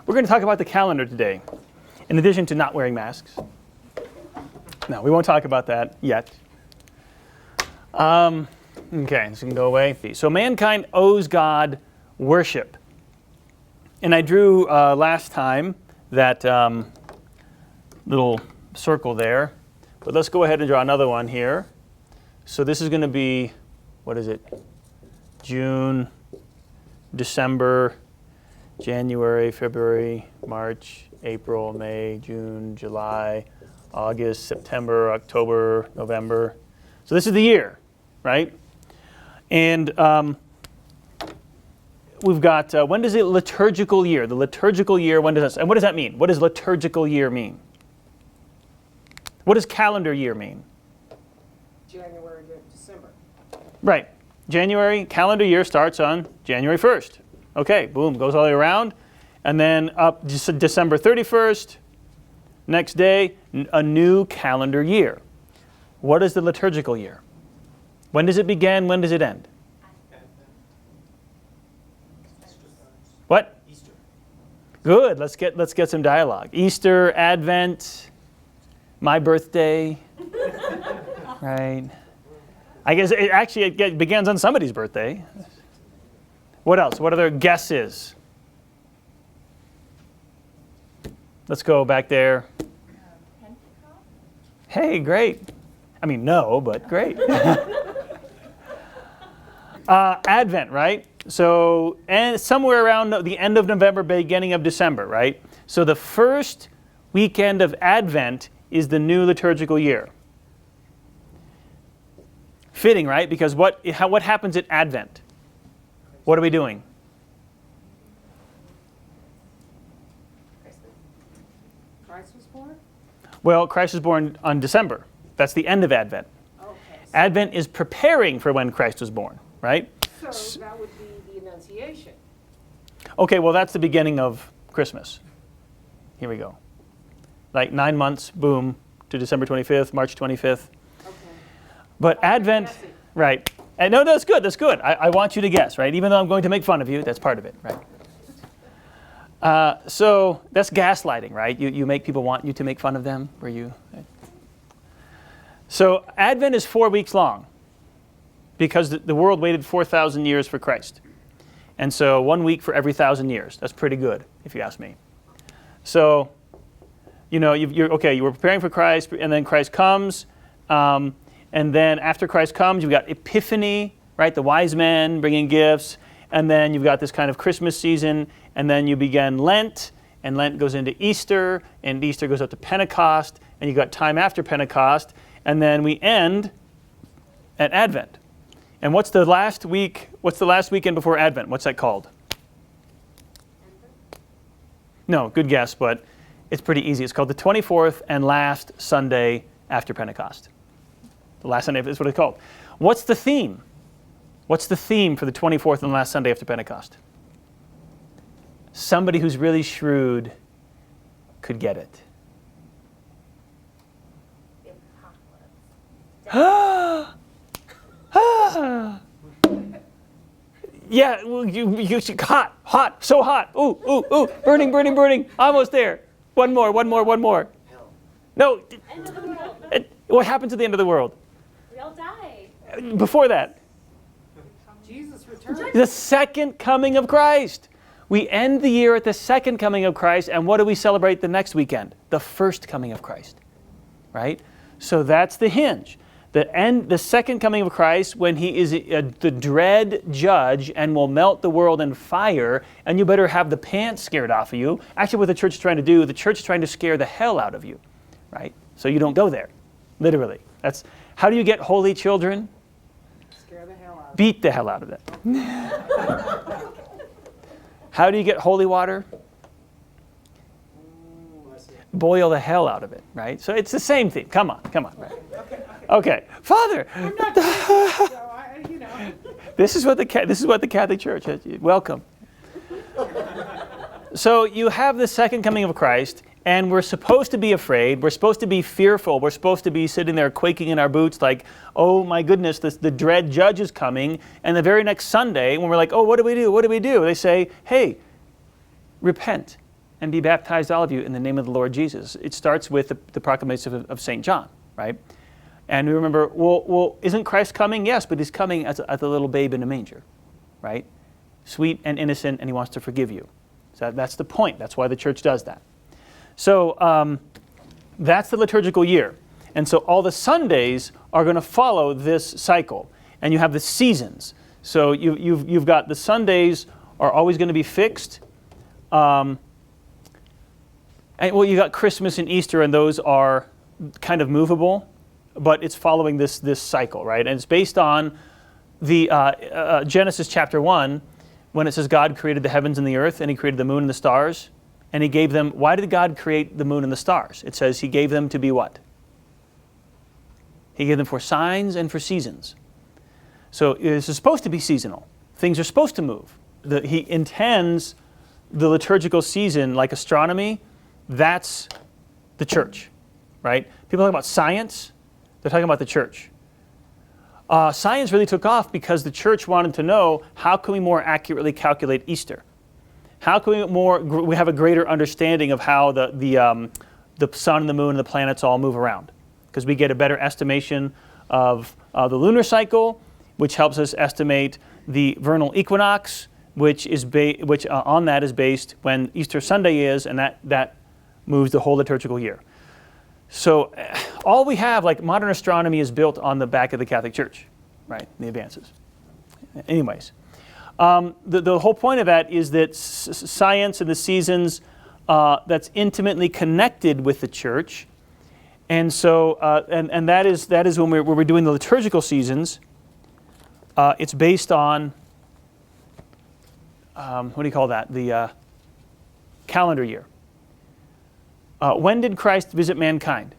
We're going to talk about the calendar today, in addition to not wearing masks. No, we won't talk about that yet. Okay, this can go away. So mankind owes God worship. And I drew last time that little circle there. But let's go ahead and draw another one here. So this is going to be, what is it? June, December, January, February, March, April, May, June, July, August, September, October, November. So this is the year, right? And we've got, when does the liturgical year? The liturgical year, when does that, and what does that mean? What does liturgical year mean? What does calendar year mean? January to December. Right. January, calendar year starts on January 1st. Okay, boom, goes all the way around. And then up December 31st, next day, a new calendar year. What is the liturgical year? When does it begin? When does it end? What? Easter. Good. Let's get some dialogue. Easter, Advent, my birthday, right? I guess it begins on somebody's birthday. What else? What other guesses? Let's go back there. Pentecost? Hey, great. I mean, no, but great. Advent, right? So, and somewhere around the end of November, beginning of December, right? So the first weekend of Advent is the new liturgical year. Fitting, right? Because what happens at Advent? What are we doing? Christ was born? Well, Christ was born on December. That's the end of Advent. Okay. Advent is preparing for when Christ was born, right? So that would be the Annunciation. Okay, well, that's the beginning of Christmas. Here we go. Like 9 months, boom, to December 25th, March 25th. Okay. But Advent, guessing. right. And no, that's good, that's good. I want you to guess, right? Even though I'm going to make fun of you, that's part of it, right? So that's gaslighting, right? You make people want you to make fun of them. So Advent is 4 weeks long because the world waited 4,000 years for Christ. And so 1 week for every 1,000 years. That's pretty good, if you ask me. So, you know, you were preparing for Christ, and then Christ comes. And then after Christ comes, you've got Epiphany, right? The wise men bringing gifts. And then you've got this kind of Christmas season. And then you begin Lent. And Lent goes into Easter. And Easter goes up to Pentecost. And you've got time after Pentecost. And then we end at Advent. And what's the last week? What's the last weekend before Advent? What's that called? No, good guess, but it's pretty easy. It's called the 24th and last Sunday after Pentecost. The last Sunday is what it's called. What's the theme? What's the theme for the 24th and last Sunday after Pentecost? Somebody who's really shrewd could get it. Yeah, well, you hot, so hot. Ooh, burning, burning, burning. Almost there. One more. No. End of the world. What happens at the end of the world? We all die. Before that, Jesus returned. the second coming of Christ. We end the year at the second coming of Christ, and what do we celebrate the next weekend? The first coming of Christ, right? So that's the hinge. The second coming of Christ, when he is the dread judge and will melt the world in fire, and you better have the pants scared off of you. Actually, what the church is trying to do, the church is trying to scare the hell out of you, right? So you don't go there, literally. That's how do you get holy children? Scare the hell out of Beat the hell out of it. How do you get holy water? Boil the hell out of it, right? So it's the same thing. Come on, right? Okay, Father. I'm not so you know. This is what the Catholic Church has. Welcome. So you have the second coming of Christ, and we're supposed to be afraid. We're supposed to be fearful. We're supposed to be sitting there quaking in our boots like, oh my goodness, the dread judge is coming. And the very next Sunday, when we're like, oh, what do we do? What do we do? They say, hey, repent. and be baptized, all of you, in the name of the Lord Jesus. It starts with the proclamation of St. John, right? And we remember, well, isn't Christ coming? Yes, but he's coming as a little babe in a manger, right? Sweet and innocent, and he wants to forgive you. So that's the point. That's why the church does that. So that's the liturgical year. And so all the Sundays are going to follow this cycle. And you have the seasons. So you've got the Sundays are always going to be fixed. And well, you got Christmas and Easter, and those are kind of movable, but it's following this cycle, right? And it's based on the Genesis chapter 1, when it says God created the heavens and the earth, and he created the moon and the stars, and he gave them, why did God create the moon and the stars? It says he gave them to be what? He gave them for signs and for seasons. So this is supposed to be seasonal. Things are supposed to move. He intends the liturgical season, like astronomy, that's the church, right? People talk about science, they're talking about the church. Science really took off because the church wanted to know, how can we more accurately calculate Easter? How can we have a greater understanding of how the sun and the moon and the planets all move around? Because we get a better estimation of the lunar cycle, which helps us estimate the vernal equinox, which on that is based when Easter Sunday is, and that moves the whole liturgical year. So all we have, like modern astronomy, is built on the back of the Catholic Church, right? The advances. Anyways, the whole point of that is that science and the seasons, that's intimately connected with the church. And so, and that is when we're doing the liturgical seasons. It's based on, what do you call that? The calendar year. When did Christ visit mankind?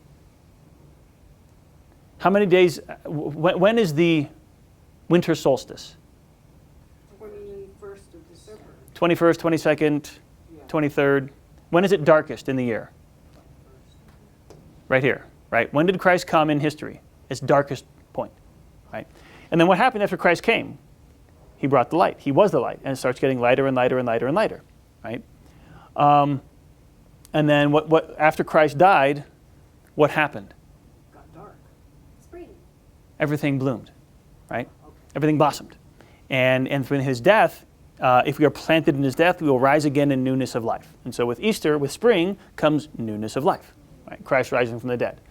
How many days? When is the winter solstice? 21st of December. 21st, 22nd, 23rd. When is it darkest in the year? Right here, right? When did Christ come in history? Its darkest point, right? And then what happened after Christ came? He brought the light. He was the light, and it starts getting lighter and lighter and lighter and lighter, right? And then what after Christ died, what happened? Got dark. Spring. Everything bloomed, right? Okay. Everything blossomed. And from his death, if we are planted in his death, we will rise again in newness of life. And so with Easter, with spring, comes newness of life, right? Christ rising from the dead.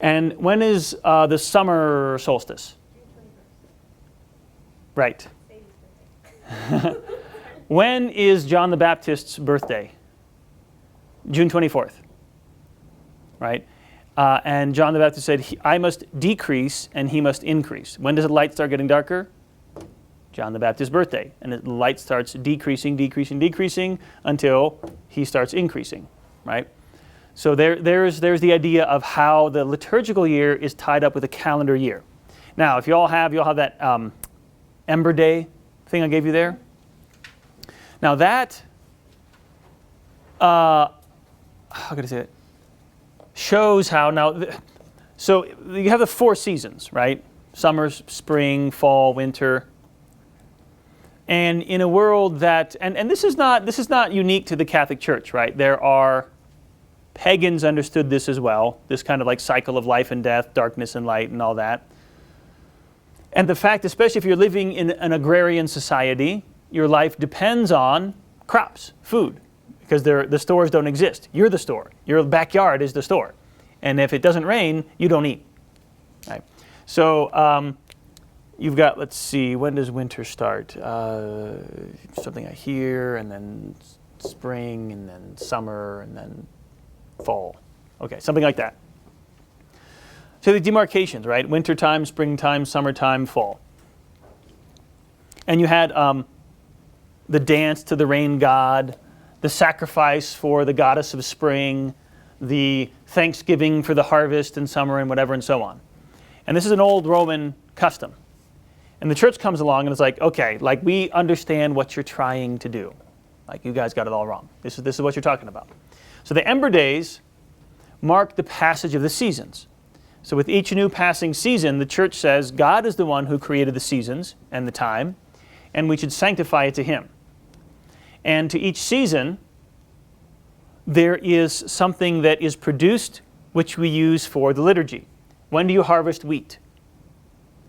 And when is the summer solstice? June 21st. Right. Baby's birthday. When is John the Baptist's birthday? June 24th, right? And John the Baptist said, I must decrease and he must increase. When does the light start getting darker? John the Baptist's birthday. And the light starts decreasing, decreasing, decreasing until he starts increasing, right? So there's the idea of how the liturgical year is tied up with a calendar year. Now, if you all have that Ember Day thing I gave you there. Now that, how could I say it? Shows how now, so you have the 4 seasons, right? Summer, spring, fall, winter. And in a world that, and this is not unique to the Catholic Church, right? There are, pagans understood this as well, this kind of like cycle of life and death, darkness and light and all that. And the fact, especially if you're living in an agrarian society, your life depends on crops, food, because the stores don't exist. You're the store. Your backyard is the store. And if it doesn't rain, you don't eat. Right? So you've got, let's see, when does winter start? Something here, and then spring, and then summer, and then fall. Okay, something like that. So the demarcations, right? Wintertime, springtime, summertime, fall. And you had the dance to the rain god, the sacrifice for the goddess of spring, the thanksgiving for the harvest and summer and whatever and so on. And this is an old Roman custom. And the church comes along and it's like, okay, like we understand what you're trying to do. Like you guys got it all wrong. This is what you're talking about. So the Ember Days mark the passage of the seasons. So with each new passing season, the church says God is the one who created the seasons and the time, and we should sanctify it to him. And to each season, there is something that is produced which we use for the liturgy. When do you harvest wheat?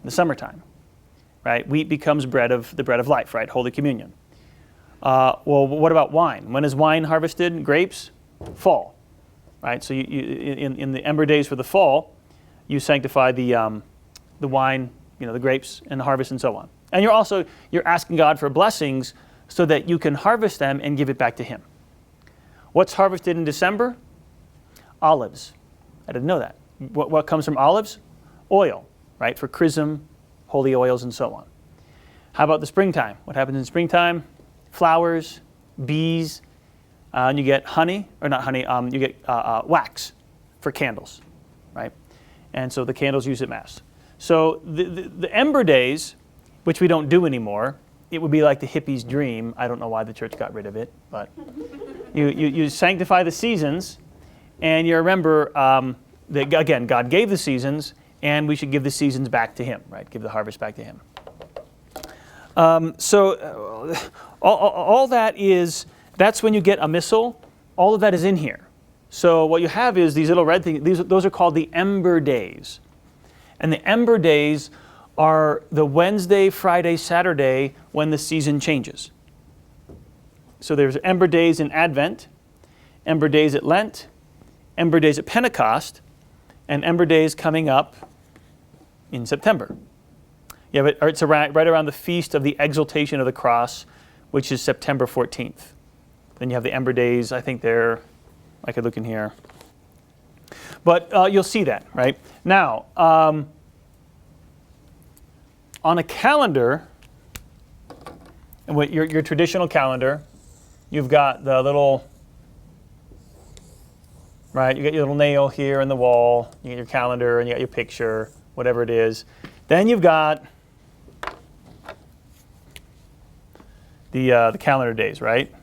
In the summertime, right? Wheat becomes the bread of life, right? Holy Communion. Well, what about wine? When is wine harvested? Grapes? Fall, right? So in the ember days for the fall, you sanctify the wine, the grapes and the harvest and so on. And you're asking God for blessings so that you can harvest them and give it back to Him. What's harvested in December? Olives. I didn't know that. What comes from olives? Oil, right? For chrism, holy oils, and so on. How about the springtime? What happens in springtime? Flowers, bees, and you get honey, or not honey, you get wax for candles, right? And so the candles used at Mass. So the ember days, which we don't do anymore, it would be like the hippies' dream. I don't know why the church got rid of it, but you sanctify the seasons, and you remember that, again, God gave the seasons, and we should give the seasons back to Him, right? Give the harvest back to Him. All that is, that's when you get a missal. All of that is in here. So what you have is these little red things. Those are called the ember days. And the ember days are the Wednesday, Friday, Saturday when the season changes. So there's ember days in Advent, ember days at Lent, ember days at Pentecost, and ember days coming up in September. Yeah, but it's right around the feast of the Exaltation of the Cross, which is September 14th. Then you have the ember days. I think I could look in here. But you'll see that, right? Now, on a calendar, your traditional calendar, you've got the little, right? You got your little nail here in the wall. You get your calendar, and you got your picture, whatever it is. Then you've got the calendar days, right?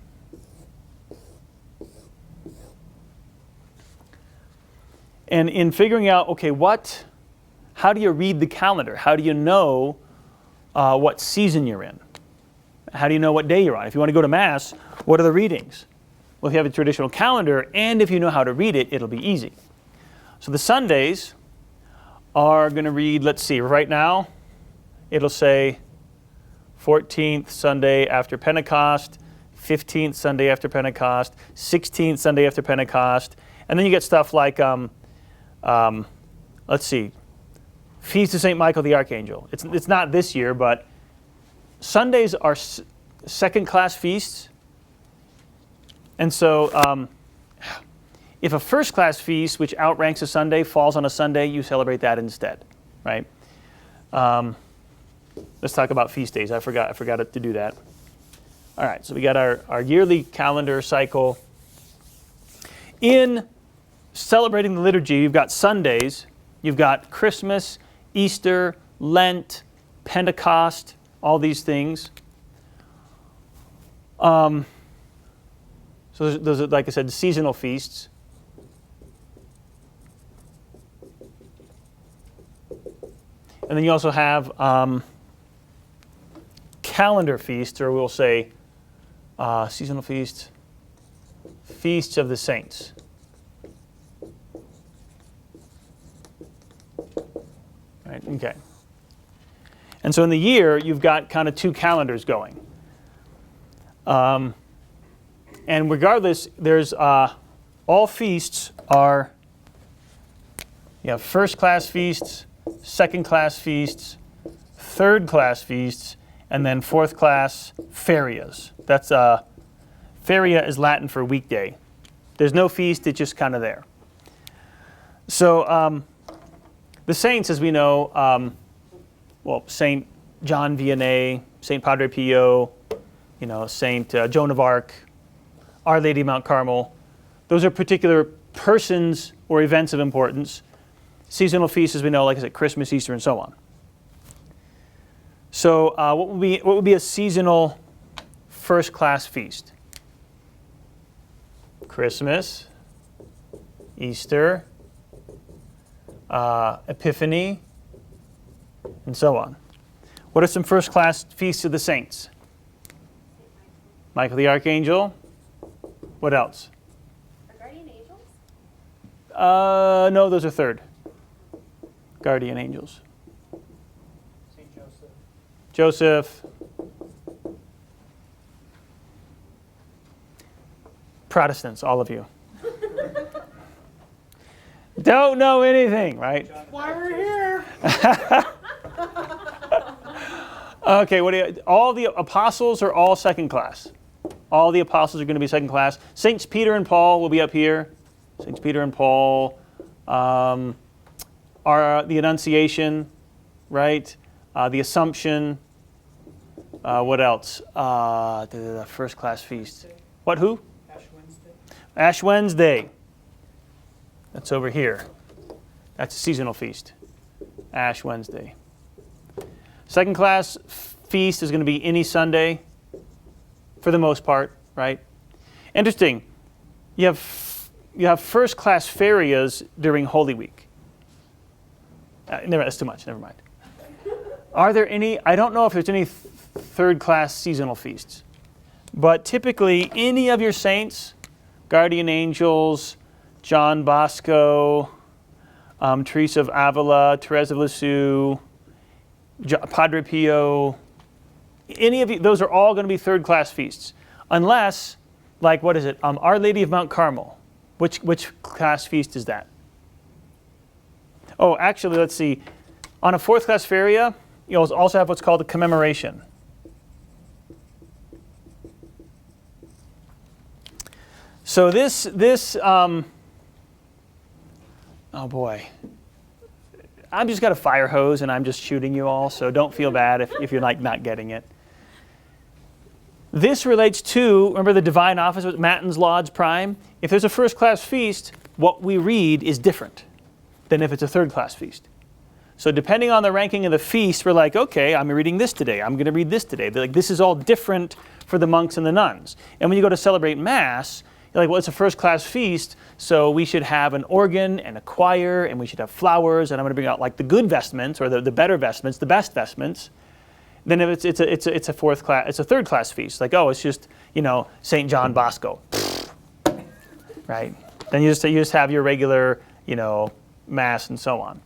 And in figuring out, okay, how do you read the calendar? How do you know what season you're in? How do you know what day you're on? If you want to go to Mass, what are the readings? Well, if you have a traditional calendar, and if you know how to read it, it'll be easy. So the Sundays are going to read, let's see, right now, it'll say 14th Sunday after Pentecost, 15th Sunday after Pentecost, 16th Sunday after Pentecost, and then you get stuff like, let's see, Feast of St. Michael the Archangel. It's not this year, but Sundays are second-class feasts. And so if a first-class feast, which outranks a Sunday, falls on a Sunday, you celebrate that instead, right? Let's talk about feast days. I forgot to do that. All right, so we got our yearly calendar cycle. In celebrating the liturgy, you've got Sundays, you've got Christmas, Easter, Lent, Pentecost, all these things. So those are, like I said, seasonal feasts. And then you also have calendar feasts, or we'll say seasonal feasts, feasts of the saints. Right, okay. And so in the year, you've got kind of two calendars going. And regardless, there's all feasts are, you have first-class feasts, second-class feasts, third-class feasts, and then fourth-class ferias. That's feria is Latin for weekday. There's no feast; it's just kind of there. So the saints, as we know, Saint John Vianney, Saint Padre Pio, Saint Joan of Arc, Our Lady of Mount Carmel. Those are particular persons or events of importance. Seasonal feasts, as we know, like I said, Christmas, Easter, and so on. So what would be a seasonal first-class feast? Christmas, Easter, Epiphany, and so on. What are some first-class feasts of the saints? Michael the Archangel. What else? No, those are third. Guardian angels. St. Joseph. Joseph. Protestants, all of you. Don't know anything, right? Why we're here? Okay, all the apostles are all second class. All the apostles are going to be second class. Saints Peter and Paul will be up here. Saints Peter and Paul are the Annunciation, right? The Assumption. What else? The first class feast. What, who? Ash Wednesday. Ash Wednesday. That's over here. That's a seasonal feast. Ash Wednesday. Second class feast is going to be any Sunday, for the most part, right? Interesting. You have first class ferias during Holy Week. That's too much. Never mind. Are there any? I don't know if there's any third class seasonal feasts, but typically any of your saints, guardian angels, John Bosco, Teresa of Avila, Therese of Lisieux, Padre Pio, any of you, those are all going to be third class feasts. Unless, like, what is it? Our Lady of Mount Carmel. Which class feast is that? Oh, actually, let's see. On a fourth class feria, you'll also have what's called a commemoration. So this oh boy. I've just got a fire hose and I'm just shooting you all, so don't feel bad if you're like not getting it. This relates to, remember the divine office with Matins, Lauds, Prime? If there's a first class feast, what we read is different than if it's a third class feast. So depending on the ranking of the feast, we're like, okay, I'm reading this today. I'm going to read this today. They're like, this is all different for the monks and the nuns. And when you go to celebrate Mass, you're like, well, it's a first class feast, so we should have an organ and a choir, and we should have flowers, and I'm going to bring out like the good vestments or the better vestments, the best vestments. Then if it's a fourth class, it's a third class feast. Like, oh, it's just, St. John Bosco, right? Then you just have your regular, Mass and so on.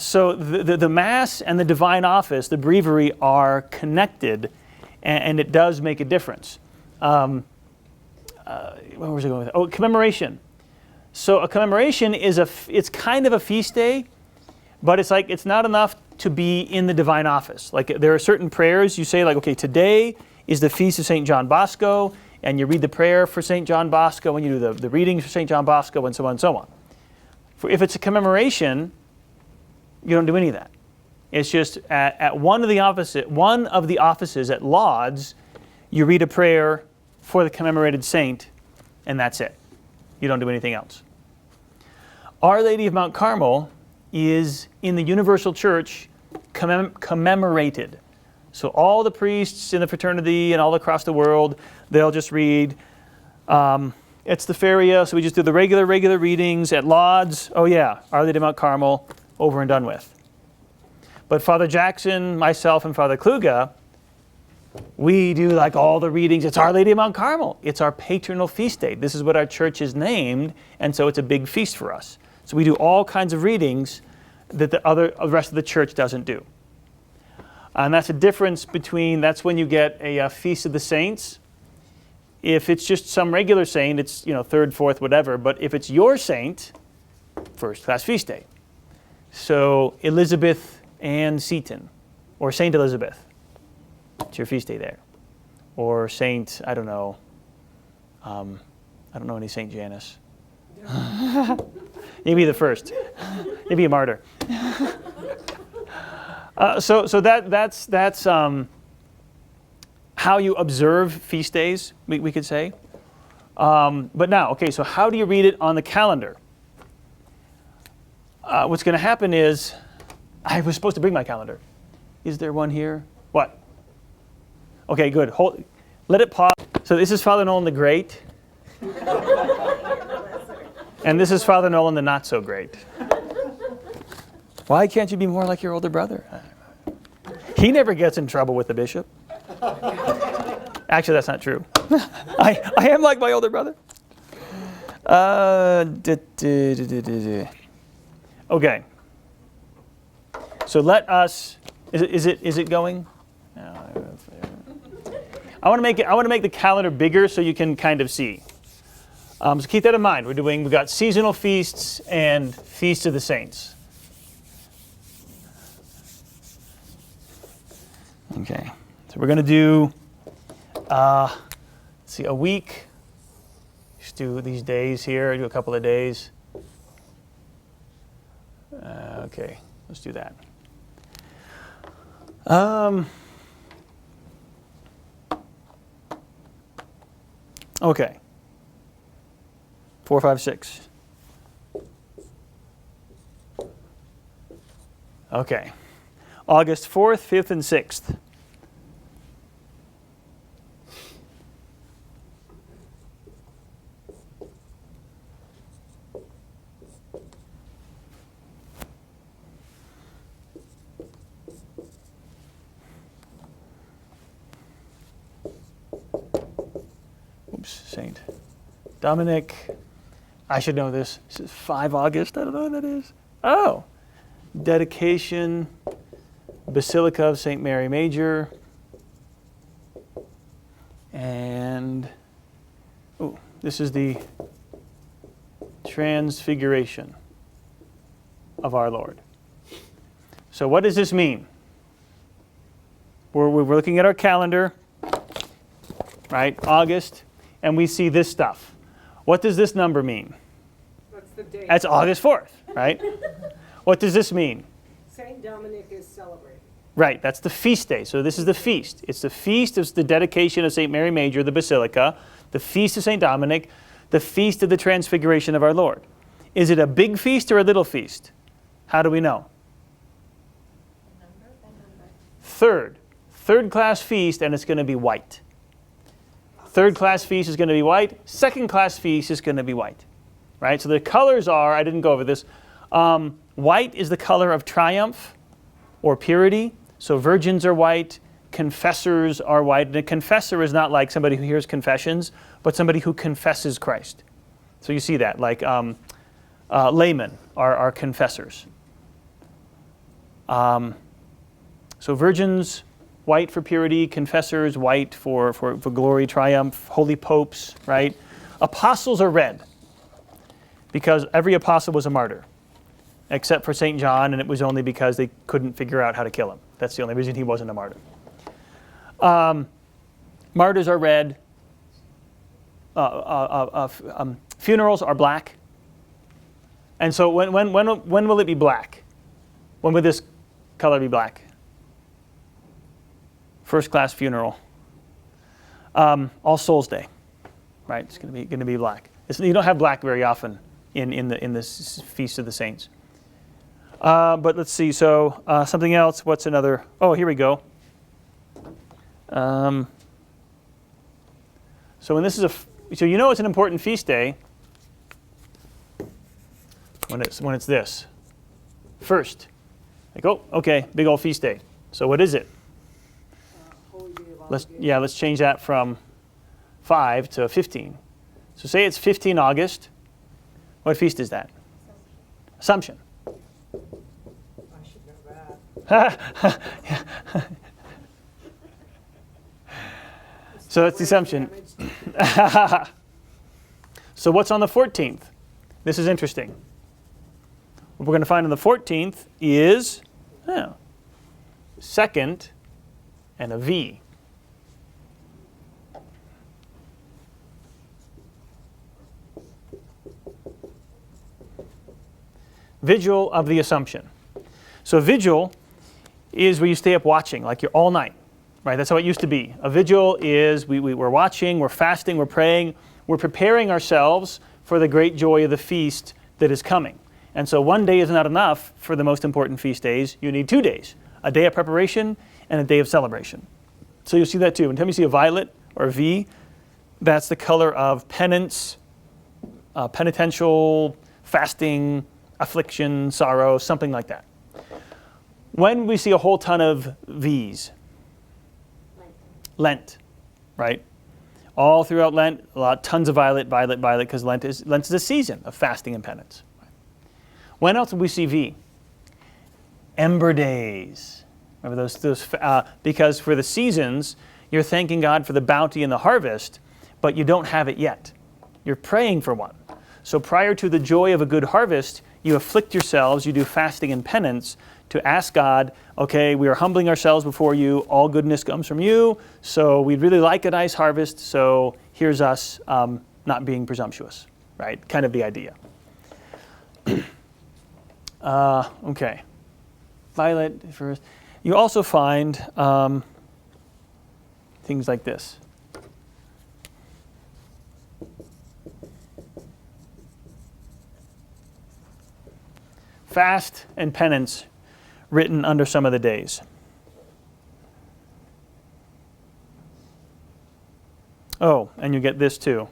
So the Mass and the divine office, the breviary, are connected, and it does make a difference. Where was I going with that? Oh, commemoration. So a commemoration it's kind of a feast day, but it's not enough to be in the divine office. Like there are certain prayers you say, like, okay, today is the feast of St. John Bosco, and you read the prayer for St. John Bosco, and you do the readings for St. John Bosco, and so on and so on. If it's a commemoration, you don't do any of that. It's just at one of the offices at Lauds, you read a prayer for the commemorated saint, and that's it. You don't do anything else. Our Lady of Mount Carmel is in the Universal Church commemorated. So all the priests in the fraternity and all across the world, they'll just read. It's the feria, so we just do the regular readings at Lauds. Oh yeah, Our Lady of Mount Carmel, over and done with. But Father Jackson, myself, and Father Kluge, we do like all the readings. It's Our Lady of Mount Carmel. It's our patronal feast day. This is what our church is named, and so it's a big feast for us. So we do all kinds of readings that the rest of the church doesn't do. And that's a difference that's when you get a Feast of the Saints. If it's just some regular saint, it's third, fourth, whatever. But if it's your saint, first class feast day. So Elizabeth Ann Seton, or Saint Elizabeth. It's your feast day there. Or Saint, I don't know any Saint Janice. Maybe the first. Maybe a martyr. So that's how you observe feast days, we could say. But now, okay, so how do you read it on the calendar? What's going to happen is, I was supposed to bring my calendar. Is there one here? What? Okay, good. Let it pause. So this is Father Nolan the Great. And this is Father Nolan the Not So Great. Why can't you be more like your older brother? He never gets in trouble with the bishop. Actually, that's not true. I am like my older brother. Okay. So let us. Is it going? I want to make the calendar bigger so you can kind of see. So keep that in mind. We've got seasonal feasts and feasts of the saints. Okay. So we're going to do. Let's see, a week. Just do these days here. Do a couple of days. Okay, let's do that. Okay. 4, 5, 6. Okay. August 4th, 5th, and 6th. Saint Dominic. I should know this. This is 5 August. I don't know what that is. Oh. Dedication. Basilica of St. Mary Major. And this is the Transfiguration of our Lord. So what does this mean? We're looking at our calendar, right? August. And we see this stuff. What does this number mean? That's the date. That's August 4th, right? What does this mean? Saint Dominic is celebrated. Right, that's the feast day. So this is the feast. It's the feast of the dedication of St. Mary Major, the Basilica, the feast of St. Dominic, the feast of the Transfiguration of our Lord. Is it a big feast or a little feast? How do we know? Third class feast, and it's going to be white. Third class feast is going to be white. Second class feast is going to be white, right? So the colors are, I didn't go over this. White is the color of triumph or purity. So virgins are white, confessors are white. And a confessor is not like somebody who hears confessions, but somebody who confesses Christ. So you see that, like laymen are confessors. So virgins, white for purity, confessors, white for glory, triumph, holy popes, right? Apostles are red because every apostle was a martyr, except for St. John, and it was only because they couldn't figure out how to kill him. That's the only reason he wasn't a martyr. Martyrs are red. Funerals are black. And so when will it be black? When will this color be black? First class funeral. All Souls Day, right? It's going to be black. You don't have black very often in the Feast of the Saints. But let's see. So something else. What's another? Oh, here we go. So when this is so you know it's an important feast day when it's this. First, like, oh, okay, big old feast day. So what is it? Holy Day of Obligation. Let's change that from 5 to 15. So say it's 15 August. What feast is that? Assumption. I should know that. So that's the Assumption. So what's on the 14th? This is interesting. What we're going to find on the 14th is second and a V. Vigil of the Assumption. So vigil is where you stay up watching, like you're all night, right? That's how it used to be. A vigil is we're watching, we're fasting, we're praying, we're preparing ourselves for the great joy of the feast that is coming. And so one day is not enough for the most important feast days. You need 2 days, a day of preparation and a day of celebration. So you'll see that too. Anytime you see a violet or a V, that's the color of penance, penitential, fasting, affliction, sorrow, something like that. When we see a whole ton of V's, Lent, right? All throughout Lent, tons of violet, because Lent is a season of fasting and penance. When else do we see V? Ember days. Remember those? Because for the seasons, you're thanking God for the bounty and the harvest, but you don't have it yet. You're praying for one. So prior to the joy of a good harvest, you afflict yourselves, you do fasting and penance to ask God, okay, we are humbling ourselves before you, all goodness comes from you, so we'd really like a nice harvest, so here's us not being presumptuous, right? Kind of the idea. Okay. Violet first. You also find things like this. Fast and penance written under some of the days. Oh, and you get this too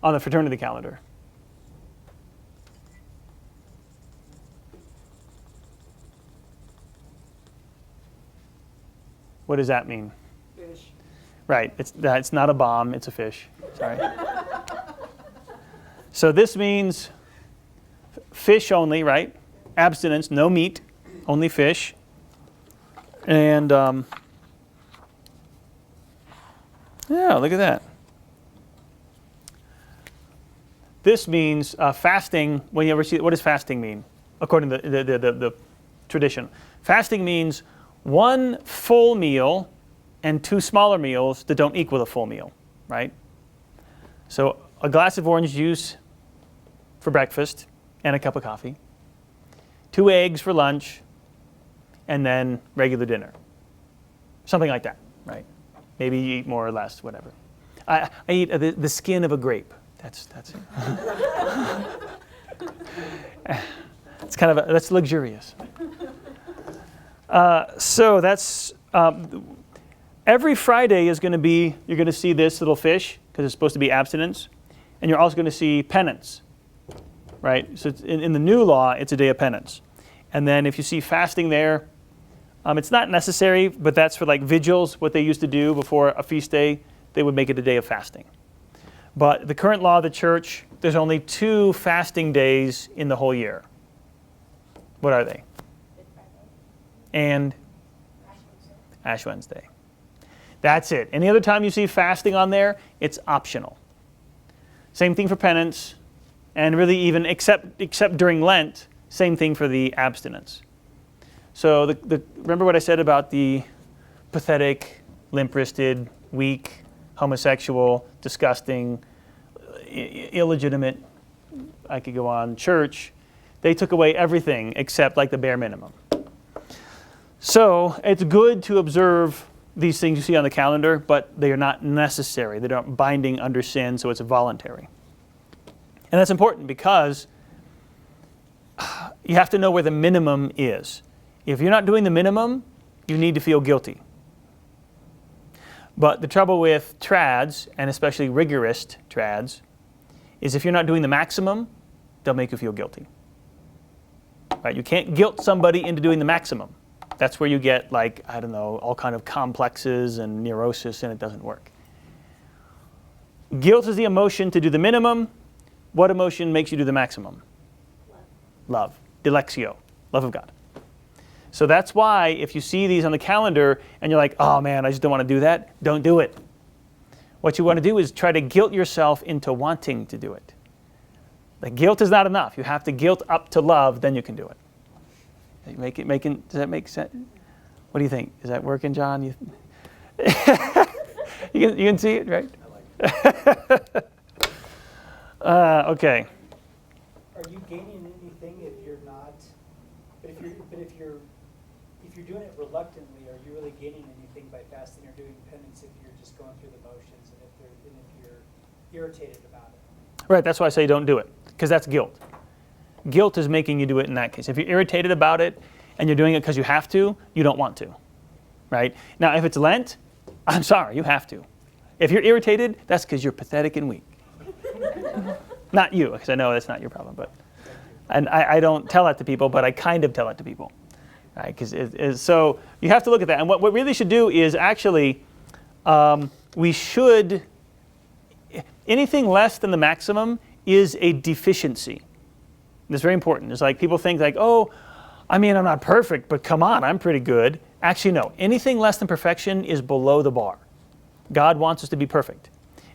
on the fraternity calendar. What does that mean? Fish. Right, it's not a bomb, it's a fish. Sorry. So this means fish only, right? Abstinence, no meat, only fish. And yeah, look at that. This means fasting. When you ever see, what does fasting mean? According to the tradition, fasting means one full meal and two smaller meals that don't equal a full meal, right? So a glass of orange juice for breakfast and a cup of coffee, 2 eggs for lunch, and then regular dinner. Something like that, right? Maybe you eat more or less, whatever. I eat the skin of a grape. That's it. It's kind of that's luxurious. So that's every Friday is going to be, you're going to see this little fish because it's supposed to be abstinence, and you're also going to see penance, right? So it's in the new law, it's a day of penance. And then if you see fasting there, it's not necessary, but that's for like vigils, what they used to do before a feast day, they would make it a day of fasting. But the current law of the church, there's only 2 fasting days in the whole year. What are they? Good Friday. And Ash Wednesday. Ash Wednesday. That's it. Any other time you see fasting on there, it's optional. Same thing for penance, and really even except during Lent, same thing for the abstinence. So remember what I said about the pathetic, limp-wristed, weak, homosexual, disgusting, illegitimate, I could go on, church. They took away everything except like the bare minimum. So it's good to observe these things you see on the calendar, but they are not necessary. They don't binding under sin, so it's voluntary. And that's important because you have to know where the minimum is. If you're not doing the minimum, you need to feel guilty. But the trouble with trads, and especially rigorist trads, is if you're not doing the maximum, they'll make you feel guilty. Right? You can't guilt somebody into doing the maximum. That's where you get, like, I don't know, all kind of complexes and neurosis, and it doesn't work. Guilt is the emotion to do the minimum. What emotion makes you do the maximum? Love. Dilexio. Love of God. So that's why if you see these on the calendar and you're like, oh man, I just don't want to do that, don't do it. What you want to do is try to guilt yourself into wanting to do it. The guilt is not enough. You have to guilt up to love, then you can do it. Does that make sense? What do you think? Is that working, John? You can see it, right? Okay. Are you gaining anything if you're not? But if you're doing it reluctantly, are you really gaining anything by fasting or doing penance if you're just going through the motions and if you're irritated about it? Right. That's why I say don't do it, because that's guilt. Guilt is making you do it in that case. If you're irritated about it and you're doing it because you have to, you don't want to. Right? Now, if it's Lent, I'm sorry, you have to. If you're irritated, that's because you're pathetic and weak. Not you, because I know that's not your problem. And I don't tell that to people, but I kind of tell it to people. Right? So you have to look at that. And what we really should do is actually we should, anything less than the maximum is a deficiency. That's very important. It's like people think like, oh, I mean, I'm not perfect, but come on, I'm pretty good. Actually, no. Anything less than perfection is below the bar. God wants us to be perfect.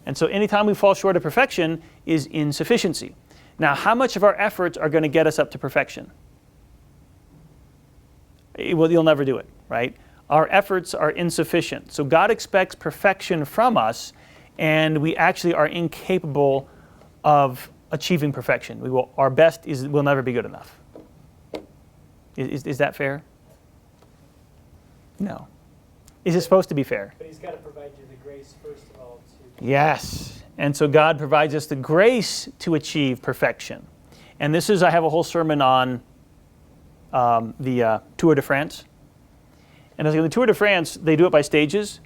And so anytime we fall short of perfection is insufficiency. Now, how much of our efforts are going to get us up to perfection? Well, you'll never do it, right? Our efforts are insufficient. So God expects perfection from us, and we actually are incapable of achieving perfection. Our best will never be good enough. Is that fair? No. Is it supposed to be fair? But he's got to provide you the grace, first of all, to... Yes. And so God provides us the grace to achieve perfection. And this is, I have a whole sermon on the Tour de France. And in the Tour de France, they do it by stages.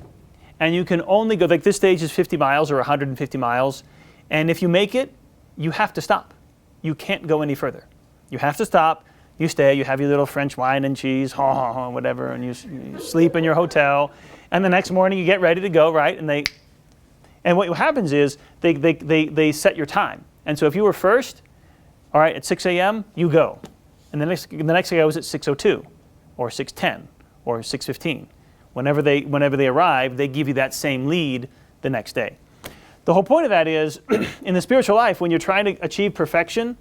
And you can only go, like this stage is 50 miles or 150 miles. And if you make it, you have to stop. You can't go any further. You have to stop. You stay, you have your little French wine and cheese, whatever, and you sleep in your hotel. And the next morning you get ready to go, right? And what happens is they set your time. And so if you were first, all right, at 6 a.m., you go. And the next guy was at 6:02 or 6:10 or 6:15. Whenever they arrive, they give you that same lead the next day. The whole point of that is, in the spiritual life, when you're trying to achieve perfection,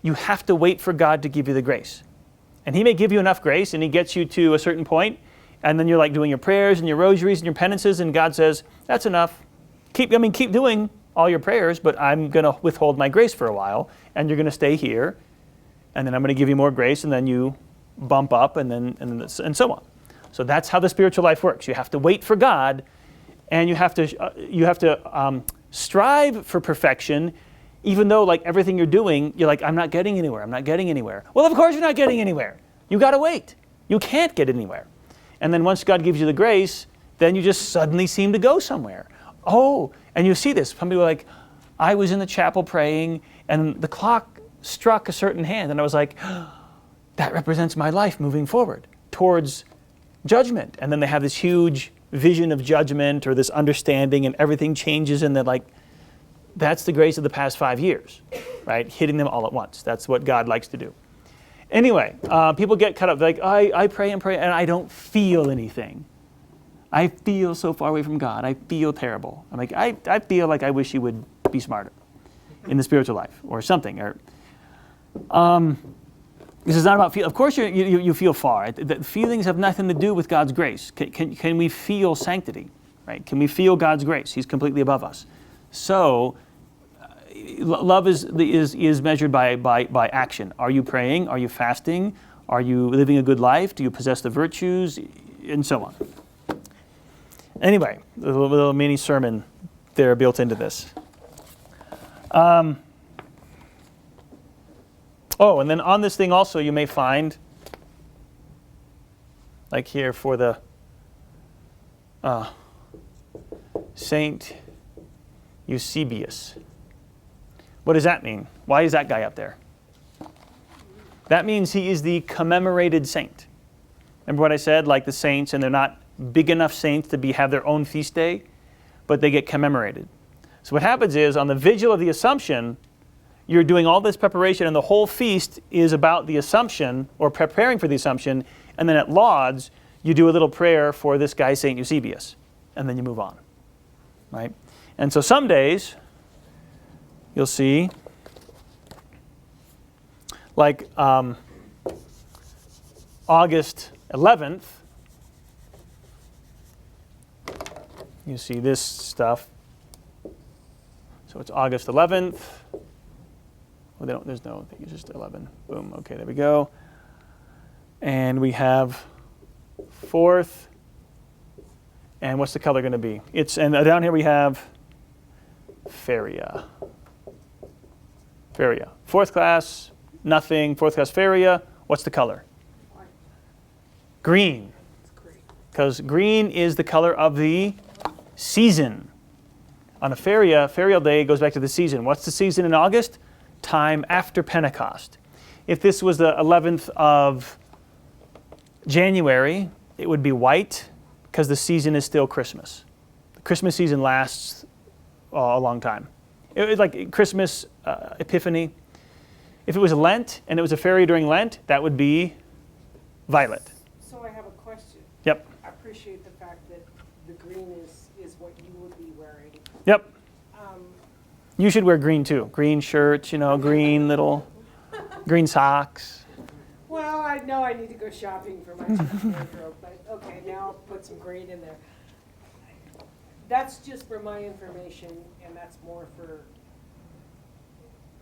you have to wait for God to give you the grace. And He may give you enough grace, and He gets you to a certain point, and then you're like doing your prayers and your rosaries and your penances, and God says, that's enough. Keep doing all your prayers, but I'm going to withhold my grace for a while, and you're going to stay here, and then I'm going to give you more grace, and then you bump up, and so on. So that's how the spiritual life works. You have to wait for God, and you have to strive for perfection, even though like everything you're doing, you're like, I'm not getting anywhere. I'm not getting anywhere. Well, of course you're not getting anywhere. You got to wait. You can't get anywhere. And then once God gives you the grace, then you just suddenly seem to go somewhere. Oh, and you see this. Some people are like, I was in the chapel praying, and the clock struck a certain hand, and I was like, that represents my life moving forward towards judgment. And then they have this huge vision of judgment or this understanding, and everything changes, and they're like, that's the grace of the past 5 years, right? Hitting them all at once. That's what God likes to do. Anyway, people get cut up. They're like, I pray and pray, and I don't feel anything. I feel so far away from God. I feel terrible. I'm like, I feel like I wish you would be smarter in the spiritual life or something. This is not about feel. Of course, you feel far. The feelings have nothing to do with God's grace. Can we feel sanctity? Right? Can we feel God's grace? He's completely above us. So, love is measured by action. Are you praying? Are you fasting? Are you living a good life? Do you possess the virtues? And so on. Anyway, a little mini sermon there built into this. Oh, and then on this thing also you may find, like here for the Saint Eusebius. What does that mean? Why is that guy up there? That means he is the commemorated saint. Remember what I said? Like the saints, and they're not big enough saints to have their own feast day, but they get commemorated. So what happens is, on the vigil of the Assumption, you're doing all this preparation, and the whole feast is about the Assumption, or preparing for the Assumption, and then at Lauds, you do a little prayer for this guy, Saint Eusebius, and then you move on, right? And so some days, you'll see, like August 11th, you see this stuff. So it's August 11th. Well, there's no, I think it's just 11. Boom, okay, there we go. And we have 4th. And what's the color going to be? And down here we have Feria. Feria. 4th class, nothing. 4th class Feria. What's the color? Green. Because green is the color of the season. On a ferial day, it goes back to the season. What's the season in August? Time after Pentecost. If this was the 11th of January, it would be white because the season is still Christmas. The Christmas season lasts a long time. It was like Christmas, Epiphany. If it was Lent and it was a feria during Lent, that would be violet. So I have a question. Yep. I appreciate the fact that the green is what you would be wearing. Yep. Um, You should wear green too. Green shirts, green little, green socks. Well, I know I need to go shopping for my church wardrobe, but okay, now I'll put some green in there. That's just for my information, and that's more for,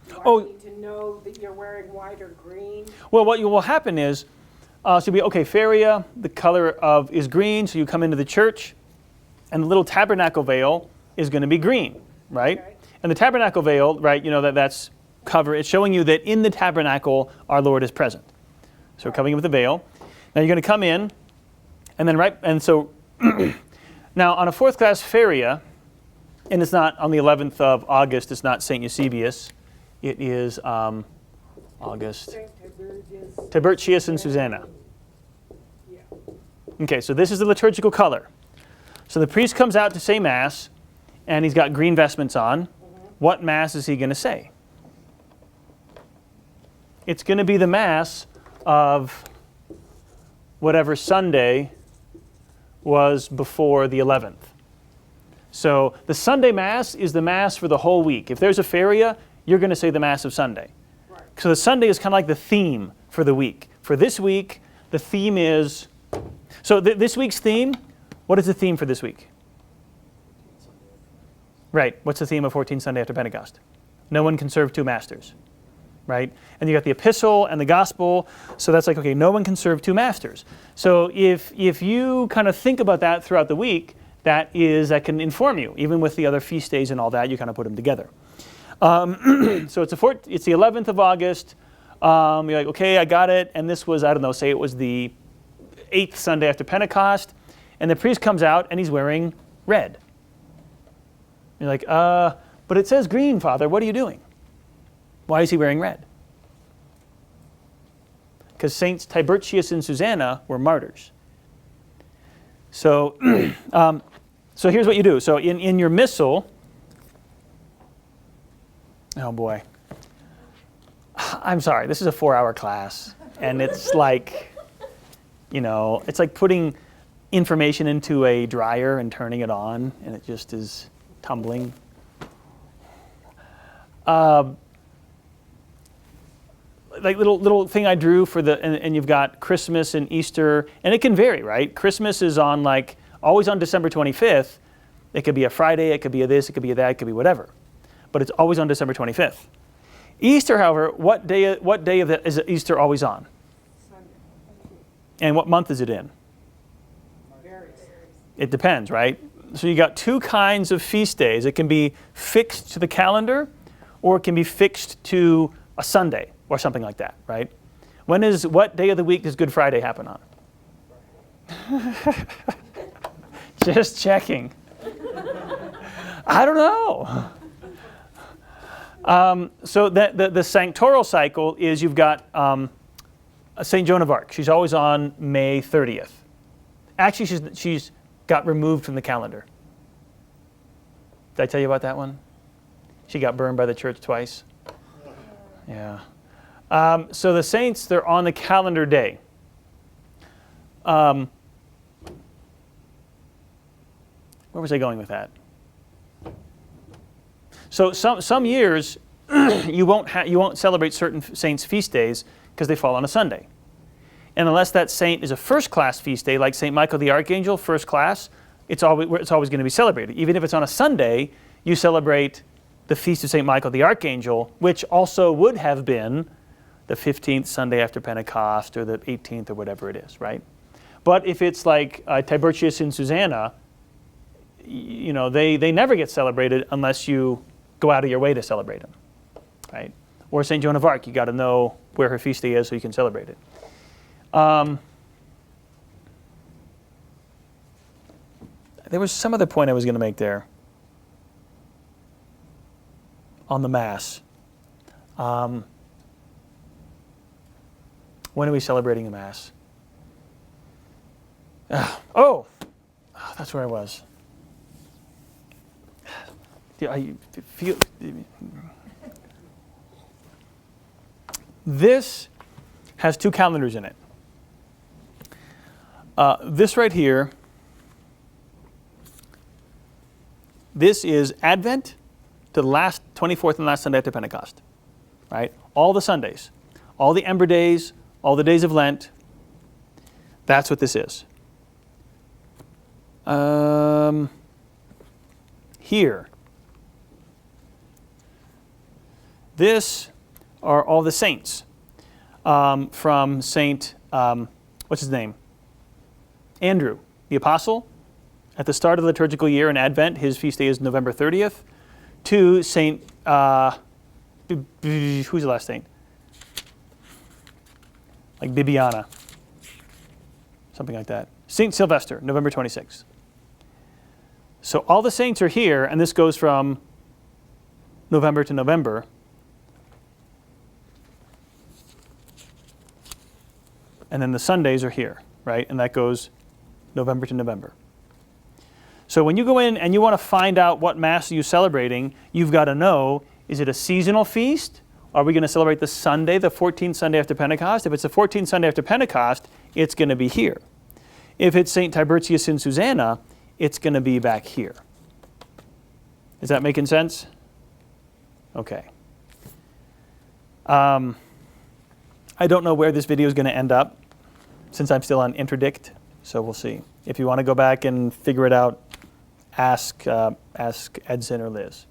do Oh. I need to know that you're wearing white or green? Well, what will happen is, so you'll be, okay, feria, the color is green, so you come into the church, and the little tabernacle veil is going to be green, right? Okay. And the tabernacle veil, right, that's cover, it's showing you that in the tabernacle our Lord is present. So we're covering it with the veil. Now you're going to come in, and then so now on a fourth class feria, and it's not on the 11th of August, it's not St. Eusebius, it is August. Saint Tiburtius. Tiburtius and Susanna. Yeah. Okay, so this is the liturgical color. So the priest comes out to say Mass, and he's got green vestments on. What Mass is he going to say? It's going to be the Mass of whatever Sunday was before the 11th. So the Sunday Mass is the Mass for the whole week. If there's a feria, you're going to say the Mass of Sunday. Right. So the Sunday is kind of like the theme for the week. For this week, the theme is... So this week's theme, what is the theme for this week? Right. What's the theme of 14th Sunday after Pentecost? No one can serve two masters. Right? And you got the epistle and the gospel. So that's like, okay, no one can serve two masters. So if you kind of think about that throughout the week, that can inform you. Even with the other feast days and all that, you kind of put them together. So it's the 11th of August. You're like, okay, I got it. And this was, I don't know, say it was the 8th Sunday after Pentecost. And the priest comes out and he's wearing red. You're like, but it says green, Father. What are you doing? Why is he wearing red? Because Saints Tiburtius and Susanna were martyrs. So, so here's what you do. So in your missal, oh boy, I'm sorry, this is a 4-hour class, and it's like, it's like putting information into a dryer and turning it on, and it just is tumbling. Like little thing I drew for and you've got Christmas and Easter, and it can vary, right? Christmas is on always on December 25th. It could be a Friday, it could be a this, it could be a that, it could be whatever. But it's always on December 25th. Easter, however, what day is Easter always on? Sunday. And what month is it in? Varies. It depends, right? So you got two kinds of feast days. It can be fixed to the calendar, or it can be fixed to a Sunday or something like that, right? What day of the week does Good Friday happen on? Just checking. I don't know. So the sanctoral cycle is you've got St. Joan of Arc. She's always on May 30th. Actually, she's got removed from the calendar. Did I tell you about that one? She got burned by the church twice. Yeah. So the saints, they're on the calendar day. Where was I going with that? So some years you won't celebrate certain saints' feast days because they fall on a Sunday. And unless that saint is a first-class feast day, like St. Michael the Archangel, first class, it's always going to be celebrated. Even if it's on a Sunday, you celebrate the feast of St. Michael the Archangel, which also would have been the 15th Sunday after Pentecost or the 18th or whatever it is, right? But if it's like Tiburtius and Susanna, they never get celebrated unless you go out of your way to celebrate them, right? Or St. Joan of Arc, you got to know where her feast day is so you can celebrate it. There was some other point I was going to make there on the Mass. When are we celebrating the Mass? Oh, that's where I was. I feel. This has 2 calendars in it. This right here, this is Advent to the last 24th and last Sunday after Pentecost, right? All the Sundays, all the Ember Days, all the days of Lent. That's what this is. Here, this are all the saints from Saint, what's his name? Andrew, the apostle. At the start of the liturgical year in Advent, his feast day is November 30th, to Saint, who's the last saint? Like Bibiana, something like that. Saint Sylvester, November 26th. So all the saints are here, and this goes from November to November. And then the Sundays are here, right? And that goes November to November. So when you go in and you want to find out what Mass you're celebrating, you've got to know, is it a seasonal feast? Are we going to celebrate the Sunday, the 14th Sunday after Pentecost? If it's the 14th Sunday after Pentecost, it's going to be here. If it's St. Tiburtius and Susanna, it's going to be back here. Is that making sense? Okay. I don't know where this video is going to end up, since I'm still on interdict, so we'll see. If you want to go back and figure it out, ask Edson or Liz.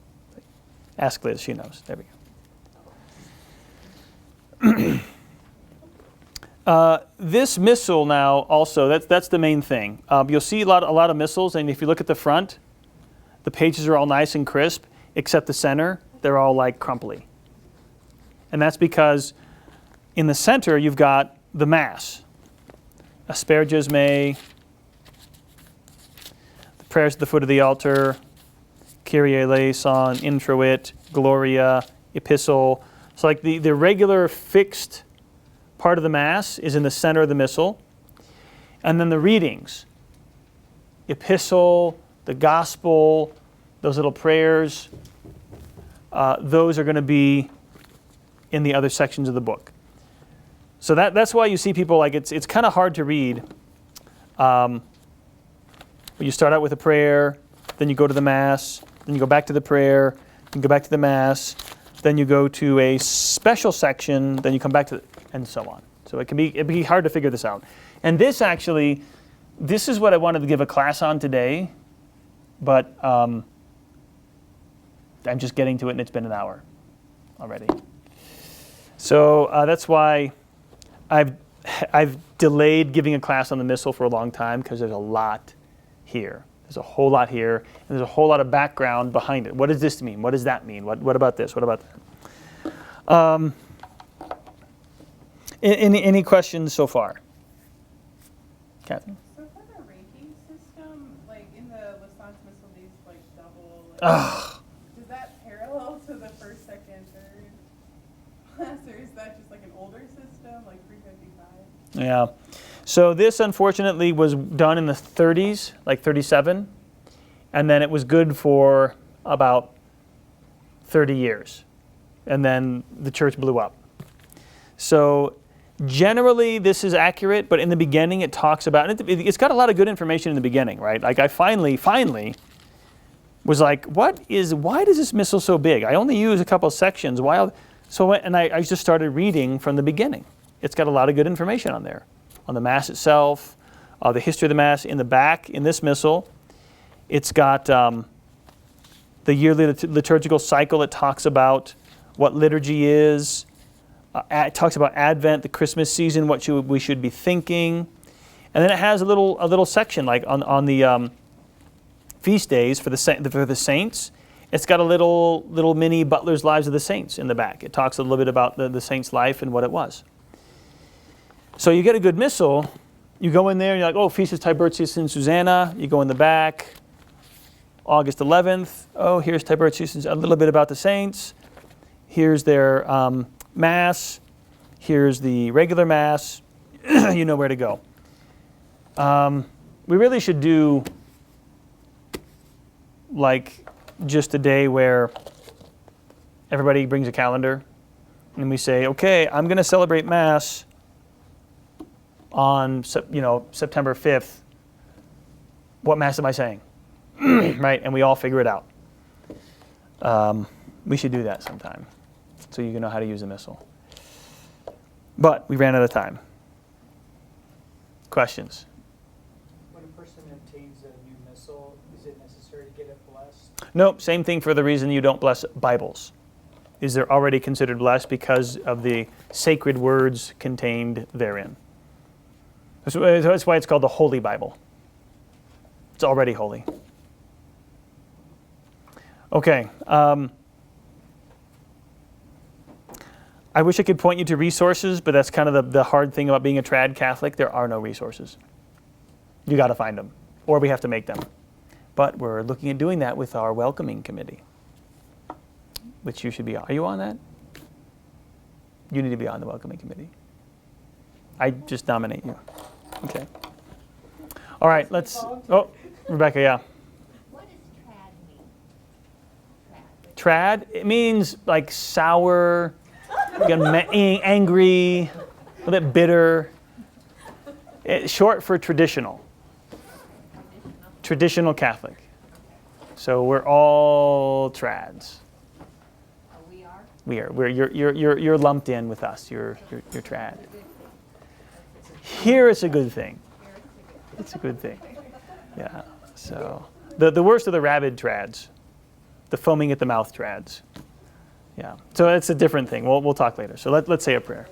Ask Liz, she knows. There we go. This missal now also, that's the main thing. You'll see a lot of missals, and if you look at the front, the pages are all nice and crisp, except the center, they're all like crumply. And that's because in the center you've got the Mass. Aspergesme, the prayers at the foot of the altar, Kyrie eleison, introit, Gloria, Epistle. So like the regular fixed part of the Mass is in the center of the Missal. And then the readings, Epistle, the Gospel, those little prayers, those are going to be in the other sections of the book. So that's why you see people like it's kind of hard to read. You start out with a prayer, then you go to the Mass, then you go back to the prayer, then go back to the Mass, then you go to a special section, then you come back to and so on. So it'd be hard to figure this out. And this is what I wanted to give a class on today, but I'm just getting to it and it's been an hour already. So that's why I've delayed giving a class on the Missal for a long time, because there's a lot here. There's a whole lot here, and there's a whole lot of background behind it. What does this mean? What does that mean? What about this? What about that? Any questions so far? Catherine? So for the ranking system, like in the Licence Missal, these like double. Does that parallel to the first, second, third class, or is that just like an older system, like 355? Yeah. So this, unfortunately, was done in the 30s, like 37, and then it was good for about 30 years, and then the church blew up. So generally, this is accurate, but in the beginning, it talks about, and it's got a lot of good information in the beginning, right? Like I finally was like, why is this missal so big? I only use a couple of sections. I just started reading from the beginning. It's got a lot of good information on there, on the Mass itself, the history of the Mass. In the back, in this missal, it's got the yearly liturgical cycle. It talks about what liturgy is. It talks about Advent, the Christmas season, what we should be thinking. And then it has a little section like on the feast days for the saints. It's got a little mini Butler's Lives of the Saints in the back. It talks a little bit about the saint's life and what it was. So you get a good missal, you go in there and you're like, oh, Feast of Tiburtius and Susanna. You go in the back, August 11th. Oh, here's Tiburtius and a little bit about the saints. Here's their Mass. Here's the regular Mass. You know where to go. We really should do like just a day where everybody brings a calendar and we say, okay, I'm going to celebrate Mass on September 5th. What Mass am I saying? Right? And we all figure it out. We should do that sometime so you can know how to use the Missal. But we ran out of time. Questions? When a person obtains a new missal, is it necessary to get it blessed? Nope, same thing for the reason you don't bless Bibles. Is they're already considered blessed because of the sacred words contained therein. That's why it's called the Holy Bible. It's already holy. Okay. I wish I could point you to resources, but that's kind of the hard thing about being a trad Catholic. There are no resources. You got to find them, or we have to make them. But we're looking at doing that with our welcoming committee, which you should be on. Are you on that? You need to be on the welcoming committee. I just nominate you. Okay. All right, let's. Oh, Rebecca, yeah. What does trad mean? Trad, it means like sour, angry, a little bit bitter. It's short for traditional. Traditional Catholic. So we're all trads. Oh, we are? We are. You're lumped in with us. You're trad. Here it's a good thing. It's a good thing. Yeah. So the worst are the rabid trads, the foaming at the mouth trads. Yeah. So it's a different thing. We'll talk later. So let's say a prayer.